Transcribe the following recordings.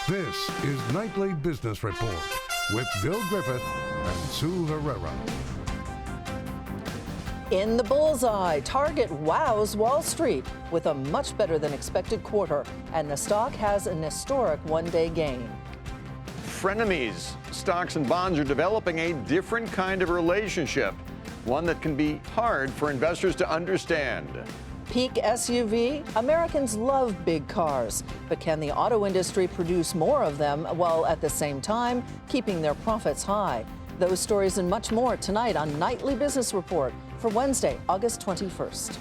This is Nightly Business Report with Bill Griffith and Sue Herrera. In the bullseye, Target wows Wall Street with a much better than expected quarter, and the stock has an historic one-day gain. Frenemies. Stocks and bonds are developing a different kind of relationship, one that can be hard for investors to understand. Peak SUV, Americans love big cars, but can the auto industry produce more of them while at the same time keeping their profits high? Those stories and much more tonight on Nightly Business Report for Wednesday, August 21st.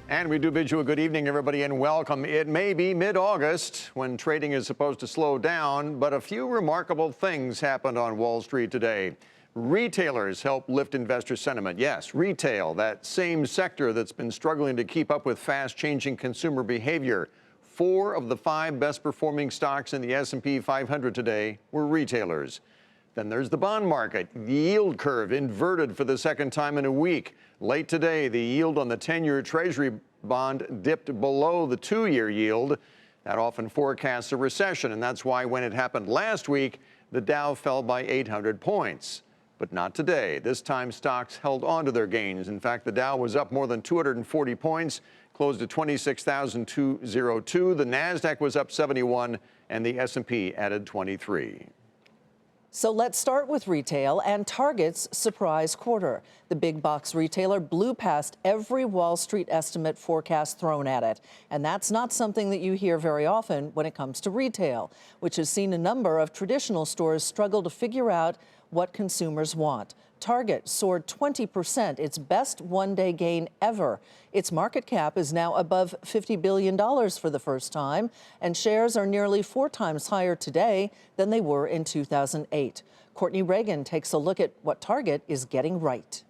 And we do bid you a good evening, everybody, and welcome. It may be mid-August when trading is supposed to slow down, but a few remarkable things happened on Wall Street today. Retailers help lift investor sentiment. Yes, retail, that same sector that's been struggling to keep up with fast-changing consumer behavior. 4 of the 5 best-performing stocks in the S&P 500 today were retailers. Then there's the bond market. The yield curve inverted for the second time in a week. Late today, the yield on the 10-year Treasury bond dipped below the 2-year yield. That often forecasts a recession, and that's why when it happened last week, the Dow fell by 800 points. But not today. This time, stocks held on to their gains. In fact, the Dow was up more than 240 points, closed at 26,202. The Nasdaq was up 71, and the S&P added 23. So let's start with retail and Target's surprise quarter. The big box retailer blew past every Wall Street estimate forecast thrown at it. And that's not something that you hear very often when it comes to retail, which has seen a number of traditional stores struggle to figure out what consumers want. Target soared 20%, its best one-day gain ever. Its market cap is now above $50 billion for the first time, and shares are nearly 4 times higher today than they were in 2008. Courtney Reagan takes a look at what Target is getting right.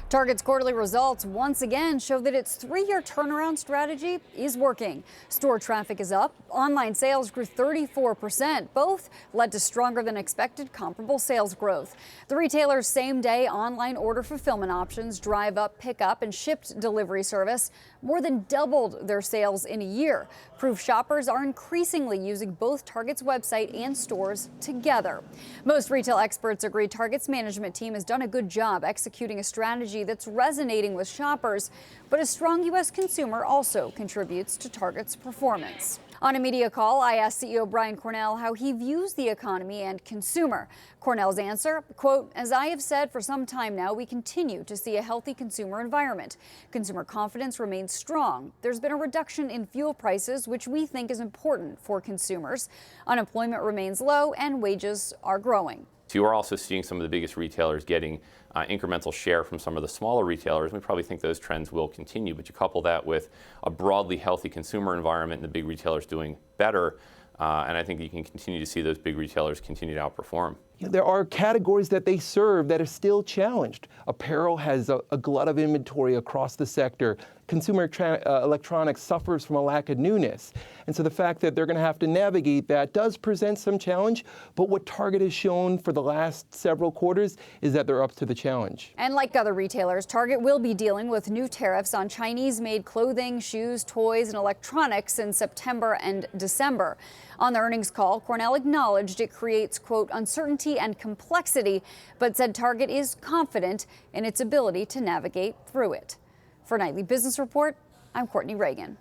Target's quarterly results once again show that its 3-year turnaround strategy is working. Store traffic is up. Online sales grew 34%. Both led to stronger than expected comparable sales growth. The retailer's same-day online order fulfillment options, Drive Up, Pick Up, and Shipped delivery service more than doubled their sales in a year. Proof shoppers are increasingly using both Target's website and stores together. Most retail experts agree Target's management team has done a good job executing a strategy that's resonating with shoppers, but a strong U.S. consumer also contributes to Target's performance. On a media call, I asked CEO Brian Cornell how he views the economy and consumer. Cornell's answer, quote, "As I have said for some time now, we continue to see a healthy consumer environment. Consumer confidence remains strong. There's been a reduction in fuel prices, which we think is important for consumers. Unemployment remains low and wages are growing." So you are also seeing some of the biggest retailers getting incremental share from some of the smaller retailers. We probably think those trends will continue, but you couple that with a broadly healthy consumer environment and the big retailers doing better, and I think you can continue to see those big retailers continue to outperform. There are categories that they serve that are still challenged. Apparel has a glut of inventory across the sector. Consumer electronics suffers from a lack of newness. And so the fact that they're going to have to navigate that does present some challenge. But what Target has shown for the last several quarters is that they're up to the challenge. And like other retailers, Target will be dealing with new tariffs on Chinese-made clothing, shoes, toys, and electronics in September and December. On the earnings call, Cornell acknowledged it creates, quote, uncertainty and complexity, but said Target is confident in its ability to navigate through it. For Nightly Business Report, I'm Courtney Reagan.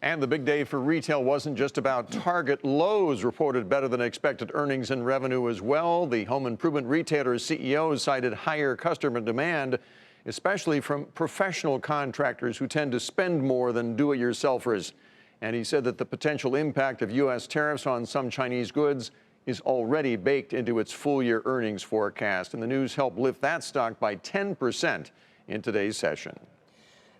And the big day for retail wasn't just about Target. Lowe's reported better than expected earnings and revenue as well. The home improvement retailer's CEO cited higher customer demand, especially from professional contractors who tend to spend more than do-it-yourselfers. And he said that the potential impact of U.S. tariffs on some Chinese goods is already baked into its full-year earnings forecast. And the news helped lift that stock by 10% in today's session.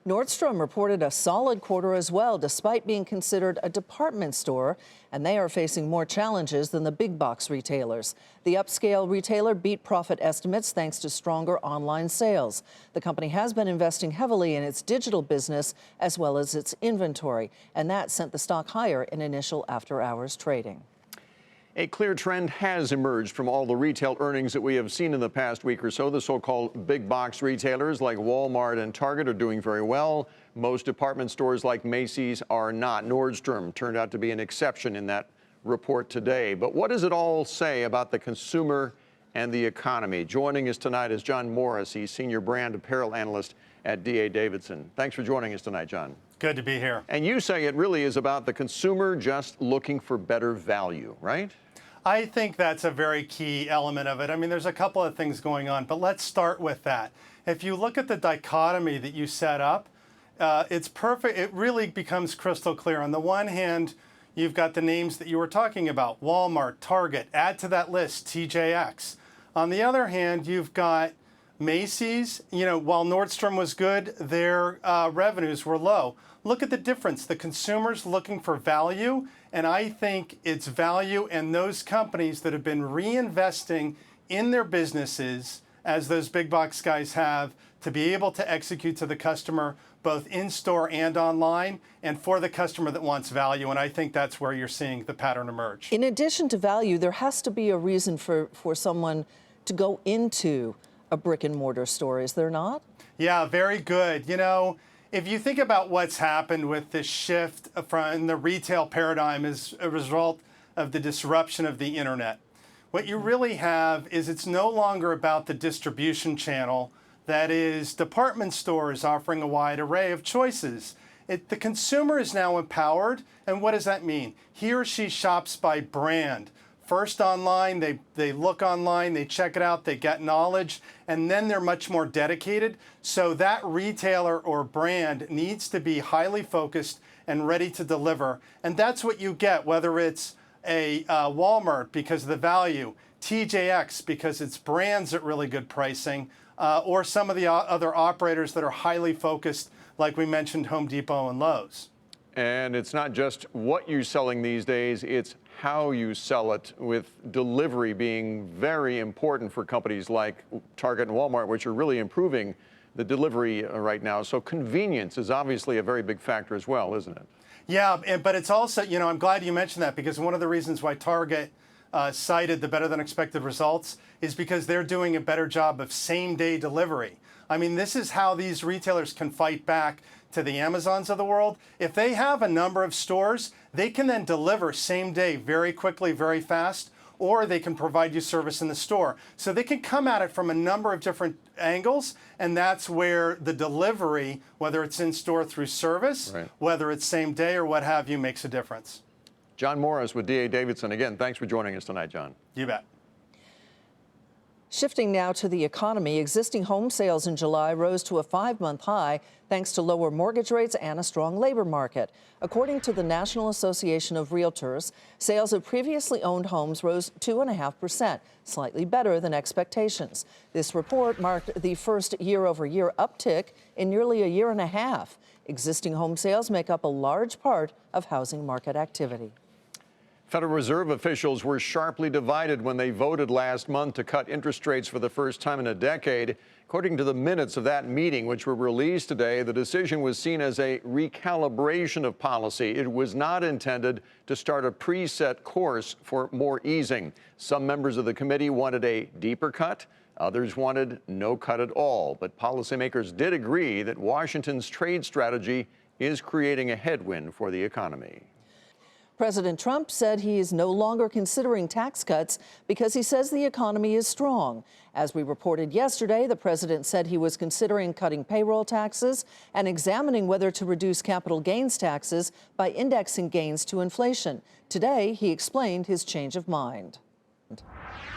Nordstrom reported a solid quarter as well, despite being considered a department store, and they are facing more challenges than the big box retailers. The upscale retailer beat profit estimates thanks to stronger online sales. The company has been investing heavily in its digital business as well as its inventory, and that sent the stock higher in initial after-hours trading. A clear trend has emerged from all the retail earnings that we have seen in the past week or so. The so-called big box retailers like Walmart and Target are doing very well. Most department stores like Macy's are not. Nordstrom turned out to be an exception in that report today. But what does it all say about the consumer and the economy? Joining us tonight is John Morris. He's Senior Brand Apparel Analyst at D.A. Davidson. Thanks for joining us tonight, John. Good to be here. And you say it really is about the consumer just looking for better value, right? I think that's a very key element of it. I mean, there's a couple of things going on, but let's start with that. If you look at the dichotomy that you set up, it's perfect. It really becomes crystal clear. On the one hand, you've got the names that you were talking about, Walmart, Target, add to that list, TJX. On the other hand, you've got Macy's. You know, while Nordstrom was good, their revenues were low. Look at the difference. The consumer's looking for value, and I think it's value in those companies that have been reinvesting in their businesses, as those big box guys have, to be able to execute to the customer both in-store and online, and for the customer that wants value. And I think that's where you're seeing the pattern emerge. In addition to value, there has to be a reason for someone to go into a brick and mortar store, is there not? Yeah, very good. You know, if you think about what's happened with this shift from the retail paradigm as a result of the disruption of the internet, what you really have is it's no longer about the distribution channel, that is department stores offering a wide array of choices. The consumer is now empowered, and what does that mean? He or she shops by brand. First online, they look online, they check it out, they get knowledge, and then they're much more dedicated. So that retailer or brand needs to be highly focused and ready to deliver. And that's what you get, whether it's a Walmart because of the value, TJX because it's brands at really good pricing, or some of the other operators that are highly focused, like we mentioned, Home Depot and Lowe's. And it's not just what you're selling these days, it's how you sell it, with delivery being very important for companies like Target and Walmart, which are really improving the delivery right now. So convenience is obviously a very big factor as well, isn't it? Yeah, but it's also, you know, I'm glad you mentioned that, because one of the reasons why Target cited the better than expected results is because they're doing a better job of same-day delivery. I mean, this is how these retailers can fight back to the Amazons of the world. If they have a number of stores, they can then deliver same day very quickly, very fast, or they can provide you service in the store. So they can come at it from a number of different angles, and that's where the delivery, whether it's in store through service, right, whether it's same day or what have you, makes a difference. John Morris with D.A. Davidson. Again, thanks for joining us tonight, John. You bet. Shifting now to the economy, existing home sales in July rose to a 5-month high thanks to lower mortgage rates and a strong labor market. According to the National Association of Realtors, sales of previously owned homes rose 2.5%, slightly better than expectations. This report marked the first year-over-year uptick in nearly a year and a half. Existing home sales make up a large part of housing market activity. Federal Reserve officials were sharply divided when they voted last month to cut interest rates for the first time in a decade. According to the minutes of that meeting, which were released today, the decision was seen as a recalibration of policy. It was not intended to start a preset course for more easing. Some members of the committee wanted a deeper cut. Others wanted no cut at all. But policymakers did agree that Washington's trade strategy is creating a headwind for the economy. President Trump said he is no longer considering tax cuts because he says the economy is strong. As we reported yesterday, the president said he was considering cutting payroll taxes and examining whether to reduce capital gains taxes by indexing gains to inflation. Today, he explained his change of mind.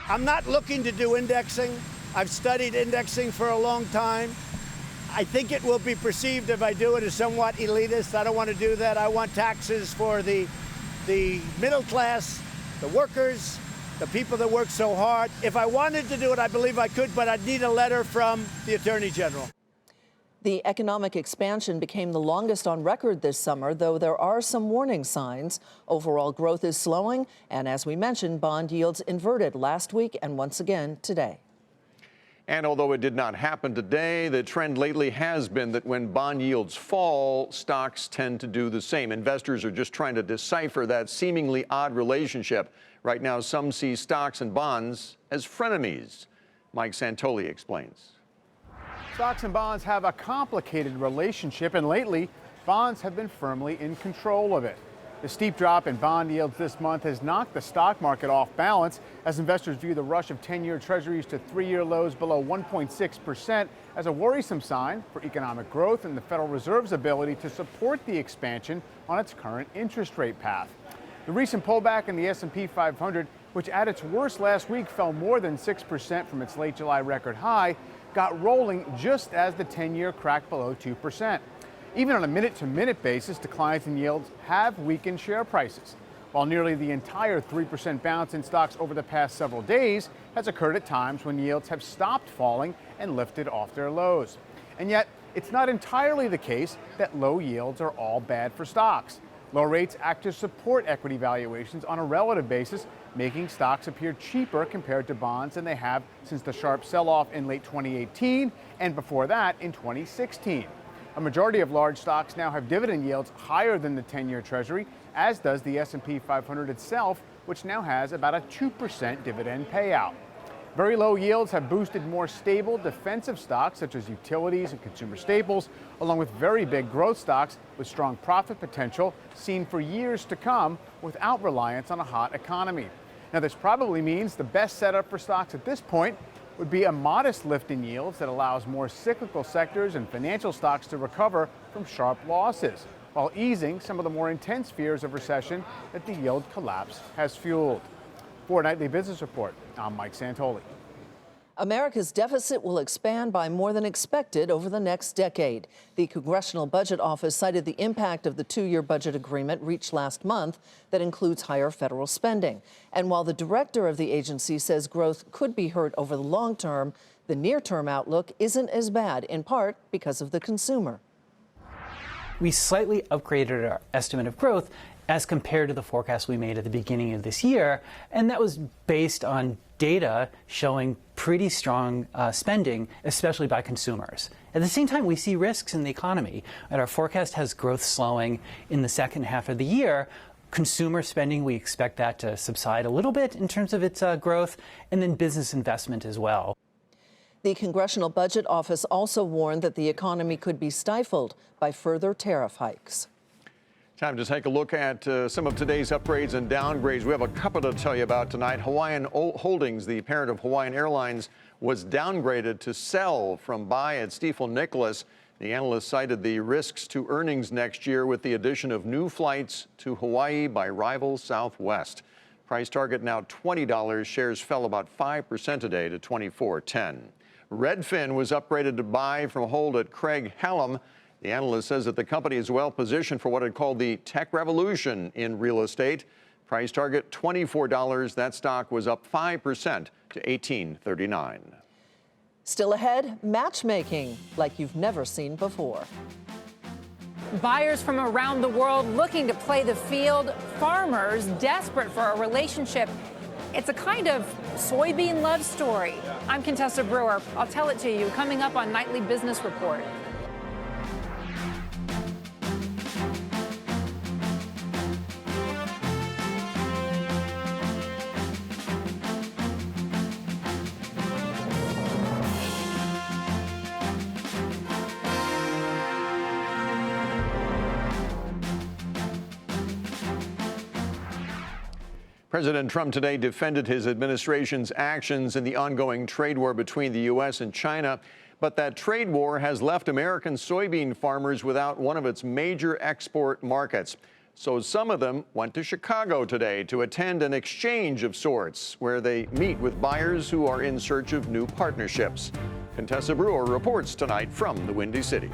I'm not looking to do indexing. I've studied indexing for a long time. I think it will be perceived if I do it as somewhat elitist. I don't want to do that. I want taxes for the middle class, the workers, the people that work so hard. If I wanted to do it, I believe I could, but I'd need a letter from the Attorney General. The economic expansion became the longest on record this summer, though there are some warning signs. Overall growth is slowing, and as we mentioned, bond yields inverted last week and once again today. And although it did not happen today, the trend lately has been that when bond yields fall, stocks tend to do the same. Investors are just trying to decipher that seemingly odd relationship. Right now, some see stocks and bonds as frenemies. Mike Santoli explains. Stocks and bonds have a complicated relationship, and lately, bonds have been firmly in control of it. The steep drop in bond yields this month has knocked the stock market off balance as investors view the rush of 10-year treasuries to 3-year lows below 1.6% as a worrisome sign for economic growth and the Federal Reserve's ability to support the expansion on its current interest rate path. The recent pullback in the S&P 500, which at its worst last week fell more than 6% from its late July record high, got rolling just as the 10-year cracked below 2%. Even on a minute-to-minute basis, declines in yields have weakened share prices, while nearly the entire 3% bounce in stocks over the past several days has occurred at times when yields have stopped falling and lifted off their lows. And yet, it's not entirely the case that low yields are all bad for stocks. Low rates act to support equity valuations on a relative basis, making stocks appear cheaper compared to bonds than they have since the sharp sell-off in late 2018 and before that in 2016. A majority of large stocks now have dividend yields higher than the 10-year Treasury, as does the S&P 500 itself, which now has about a 2% dividend payout. Very low yields have boosted more stable defensive stocks such as utilities and consumer staples, along with very big growth stocks with strong profit potential seen for years to come without reliance on a hot economy. Now, this probably means the best setup for stocks at this point would be a modest lift in yields that allows more cyclical sectors and financial stocks to recover from sharp losses, while easing some of the more intense fears of recession that the yield collapse has fueled. For Nightly Business Report, I'm Mike Santoli. America's deficit will expand by more than expected over the next decade. The Congressional Budget Office cited the impact of the 2-year budget agreement reached last month that includes higher federal spending. And while the director of the agency says growth could be hurt over the long term, the near-term outlook isn't as bad, in part because of the consumer. We slightly upgraded our estimate of growth as compared to the forecast we made at the beginning of this year, and that was based on data showing pretty strong spending, especially by consumers. At the same time, we see risks in the economy, and our forecast has growth slowing in the second half of the year. Consumer spending, we expect that to subside a little bit in terms of its growth, and then business investment as well. The Congressional Budget Office also warned that the economy could be stifled by further tariff hikes. Time to take a look at some of today's upgrades and downgrades. We have a couple to tell you about tonight. Hawaiian Holdings, the parent of Hawaiian Airlines, was downgraded to sell from buy at Stifel Nicolaus. The analyst cited the risks to earnings next year with the addition of new flights to Hawaii by rival Southwest. Price target now $20. Shares fell about 5% today to $24.10. Redfin was upgraded to buy from hold at Craig-Hallum. The analyst says that the company is well positioned for what it called the tech revolution in real estate. Price target $24. That stock was up 5% to $18.39. Still ahead, matchmaking like you've never seen before. Buyers from around the world looking to play the field, farmers desperate for a relationship. It's a kind of soybean love story. I'm Contessa Brewer. I'll tell it to you coming up on Nightly Business Report. President Trump today defended his administration's actions in the ongoing trade war between the U.S. and China. But that trade war has left American soybean farmers without one of its major export markets. So some of them went to Chicago today to attend an exchange of sorts where they meet with buyers who are in search of new partnerships. Contessa Brewer reports tonight from the Windy City.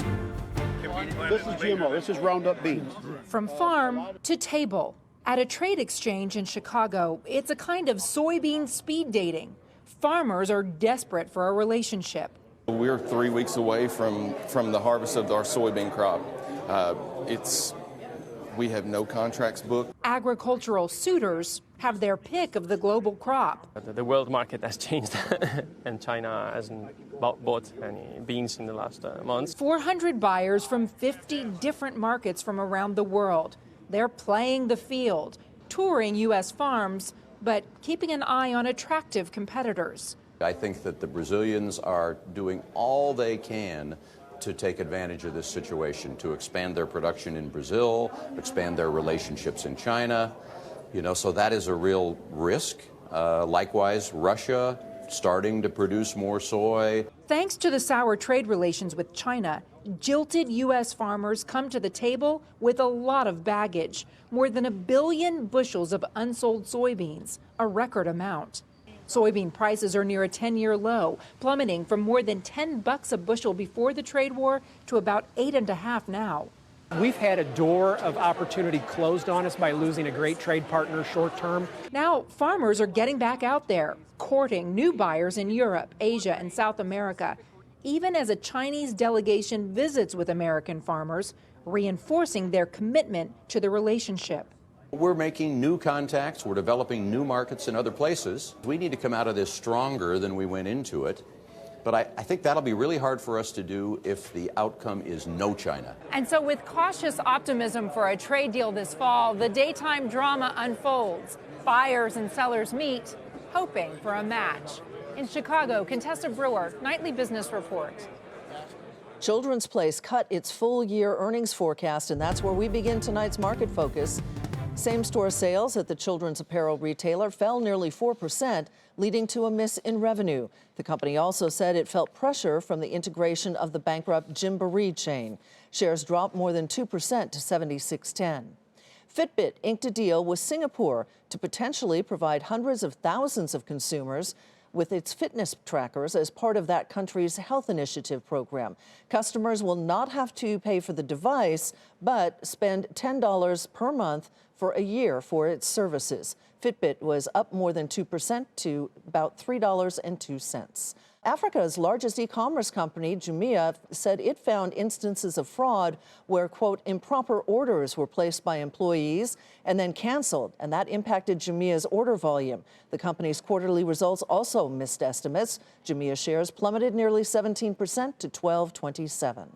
This is GMO. This is Roundup beans. From farm to table. At a trade exchange in Chicago, it's a kind of soybean speed dating. Farmers are desperate for a relationship. We're 3 weeks away from the harvest of our soybean crop. It's We have no contracts booked. Agricultural suitors have their pick of the global crop. The world market has changed and China hasn't bought any beans in the last months. 400 buyers from 50 different markets from around the world. They're playing the field, touring U.S. farms, but keeping an eye on attractive competitors. I think that the Brazilians are doing all they can to take advantage of this situation, to expand their production in Brazil, expand their relationships in China. So that is a real risk. Likewise, Russia starting to produce more soy. Thanks to the sour trade relations with China, jilted U.S. farmers come to the table with a lot of baggage. More than 1 billion bushels of unsold soybeans, a record amount. Soybean prices are near a 10-year low, plummeting from more than $10 a bushel before the trade war to about $8.50 now. We've had a door of opportunity closed on us by losing a great trade partner short term. Now, farmers are getting back out there, courting new buyers in Europe, Asia, and South America, even as a Chinese delegation visits with American farmers, reinforcing their commitment to the relationship. We're making new contacts. We're developing new markets in other places. We need to come out of this stronger than we went into it. But I think that'll be really hard for us to do if the outcome is no China. And so with cautious optimism for a trade deal this fall, the daytime drama unfolds. Buyers and sellers meet, hoping for a match. In Chicago, Contessa Brewer, Nightly Business Report. Children's Place cut its full-year earnings forecast, and that's where we begin tonight's market focus. Same-store sales at the children's apparel retailer fell nearly 4%, leading to a miss in revenue. The company also said it felt pressure from the integration of the bankrupt Gymboree chain. Shares dropped more than 2% to 76.10. Fitbit inked a deal with Singapore to potentially provide hundreds of thousands of consumers with its fitness trackers as part of that country's health initiative program. Customers will not have to pay for the device, but spend $10 per month for a year for its services. Fitbit was up more than 2% to about $3.02. Africa's largest e-commerce company, Jumia, said it found instances of fraud where, quote, improper orders were placed by employees and then canceled, and that impacted Jumia's order volume. The company's quarterly results also missed estimates. Jumia shares plummeted nearly 17% to $12.27.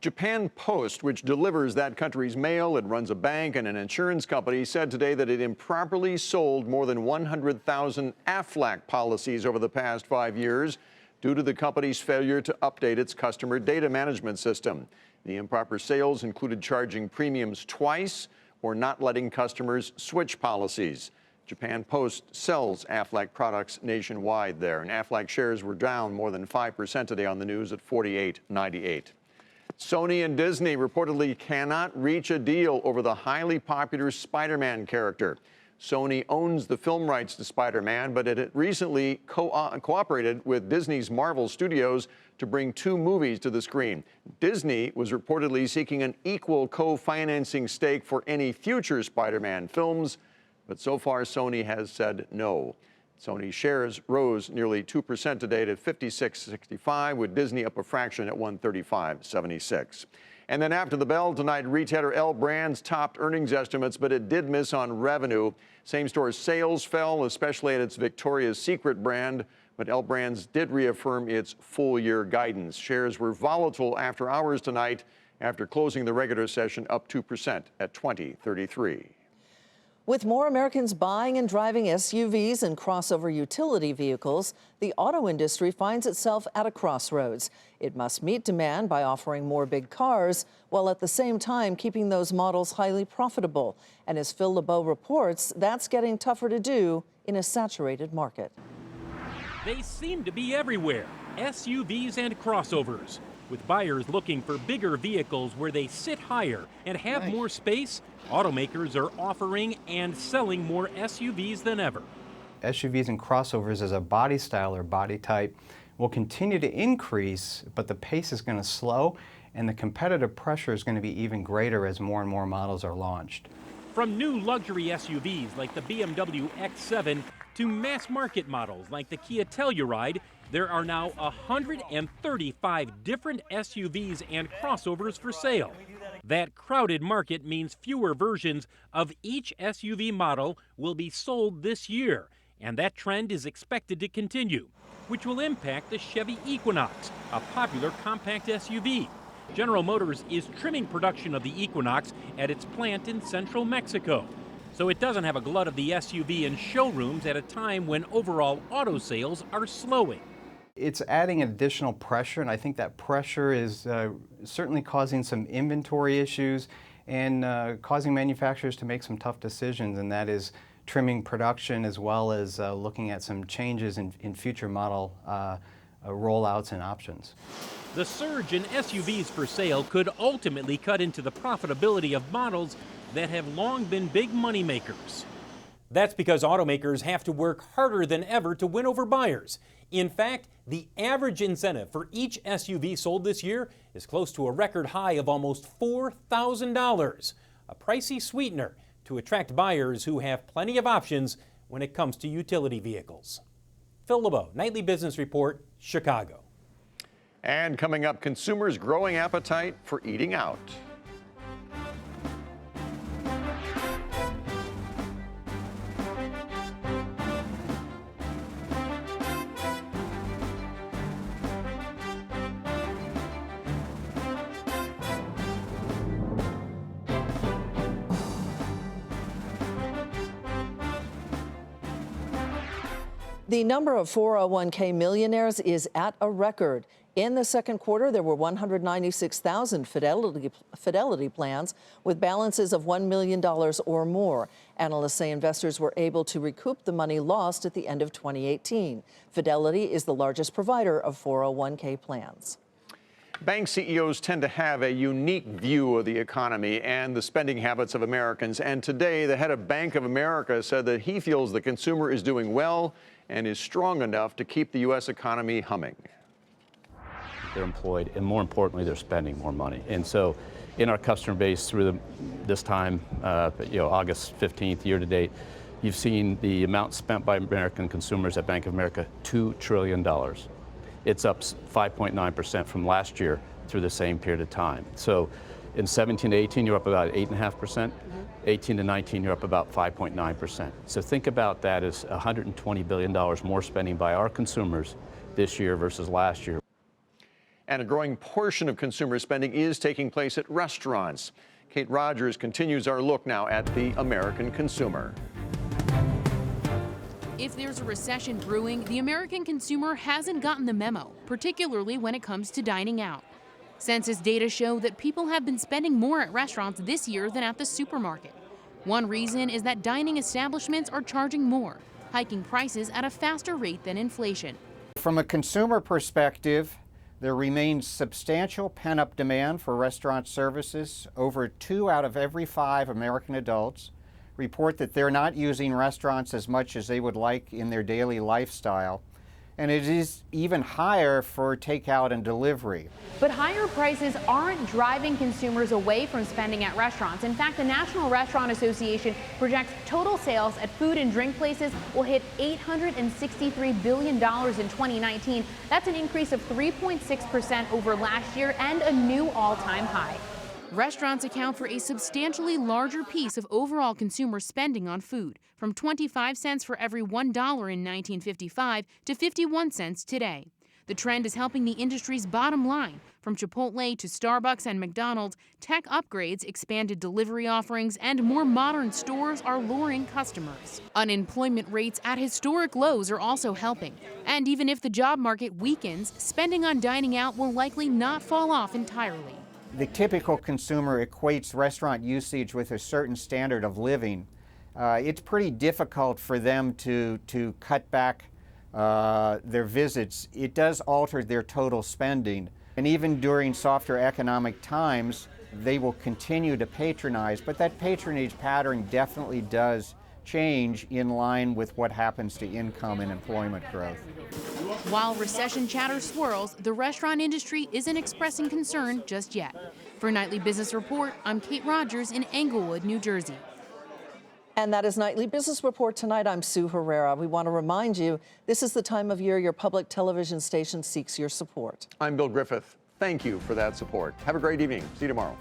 Japan Post, which delivers that country's mail and runs a bank and an insurance company, said today that it improperly sold more than 100,000 AFLAC policies over the past 5 years due to the company's failure to update its customer data management system. The improper sales included charging premiums twice or not letting customers switch policies. Japan Post sells AFLAC products nationwide there, and AFLAC shares were down more than 5% today on the news at $48.98. Sony and Disney reportedly cannot reach a deal over the highly popular Spider-Man character. Sony owns the film rights to Spider-Man, but it recently cooperated with Disney's Marvel Studios to bring 2 movies to the screen. Disney was reportedly seeking an equal co-financing stake for any future Spider-Man films, but so far Sony has said no. Sony shares rose nearly 2% today to $56.65, with Disney up a fraction at $135.76. And then after the bell tonight, retailer L Brands topped earnings estimates, but it did miss on revenue. Same-store sales fell, especially at its Victoria's Secret brand, but L Brands did reaffirm its full-year guidance. Shares were volatile after hours tonight, after closing the regular session up 2% at $20.33. With more Americans buying and driving SUVs and crossover utility vehicles, the auto industry finds itself at a crossroads. It must meet demand by offering more big cars, while at the same time keeping those models highly profitable. And as Phil LeBeau reports, that's getting tougher to do in a saturated market. They seem to be everywhere, SUVs and crossovers. With buyers looking for bigger vehicles where they sit higher and have more space, automakers are offering and selling more SUVs than ever. SUVs and crossovers as a body style or body type will continue to increase, but the pace is going to slow, and the competitive pressure is going to be even greater as more and more models are launched. From new luxury SUVs like the BMW X7 to mass market models like the Kia Telluride, there are now 135 different SUVs and crossovers for sale. That crowded market means fewer versions of each SUV model will be sold this year, and that trend is expected to continue, which will impact the Chevy Equinox, a popular compact SUV. General Motors is trimming production of the Equinox at its plant in central Mexico, so it doesn't have a glut of the SUV in showrooms at a time when overall auto sales are slowing. It's adding additional pressure, and I think that pressure is certainly causing some inventory issues and causing manufacturers to make some tough decisions, and that is trimming production as well as looking at some changes in future model rollouts and options. The surge in SUVs for sale could ultimately cut into the profitability of models that have long been big moneymakers. That's because automakers have to work harder than ever to win over buyers. In fact, the average incentive for each SUV sold this year is close to a record high of almost $4,000, a pricey sweetener to attract buyers who have plenty of options when it comes to utility vehicles. Phil LeBeau, Nightly Business Report, Chicago. And coming up, consumers' growing appetite for eating out. The number of 401k millionaires is at a record. In the second quarter, there were 196,000 Fidelity plans with balances of $1 million or more. Analysts say investors were able to recoup the money lost at the end of 2018. Fidelity is the largest provider of 401k plans. Bank CEOs tend to have a unique view of the economy and the spending habits of Americans. And today, the head of Bank of America said that he feels the consumer is doing well and is strong enough to keep the U.S. economy humming. They're employed, and more importantly, they're spending more money. And so in our customer base through this time, August 15th, year to date, you've seen the amount spent by American consumers at Bank of America, $2 trillion. It's up 5.9% from last year through the same period of time. So in 17 to 18, you're up about 8.5%. 18 to 19, you're up about 5.9%. So think about that as $120 billion more spending by our consumers this year versus last year. And a growing portion of consumer spending is taking place at restaurants. Kate Rogers continues our look now at the American consumer. If there's a recession brewing, the American consumer hasn't gotten the memo, particularly when it comes to dining out. Census data show that people have been spending more at restaurants this year than at the supermarket. One reason is that dining establishments are charging more, hiking prices at a faster rate than inflation. From a consumer perspective, there remains substantial pent-up demand for restaurant services. Over 2 out of every 5 American adults report that they're not using restaurants as much as they would like in their daily lifestyle. And it is even higher for takeout and delivery. But higher prices aren't driving consumers away from spending at restaurants. In fact, the National Restaurant Association projects total sales at food and drink places will hit $863 billion in 2019. That's an increase of 3.6% over last year and a new all-time high. Restaurants account for a substantially larger piece of overall consumer spending on food, from 25 cents for every $1 in 1955 to 51 cents today. The trend is helping the industry's bottom line. From Chipotle to Starbucks and McDonald's, tech upgrades, expanded delivery offerings, and more modern stores are luring customers. Unemployment rates at historic lows are also helping. And even if the job market weakens, spending on dining out will likely not fall off entirely. The typical consumer equates restaurant usage with a certain standard of living. It's pretty difficult for them to cut back their visits. It does alter their total spending. And even during softer economic times, they will continue to patronize, but that patronage pattern definitely does change in line with what happens to income and employment growth. While recession chatter swirls, the restaurant industry isn't expressing concern just yet. For Nightly Business Report, I'm Kate Rogers in Englewood, New Jersey. And that is Nightly Business Report tonight. I'm Sue Herrera. We want to remind you, this is the time of year your public television station seeks your support. I'm Bill Griffith. Thank you for that support. Have a great evening. See you tomorrow.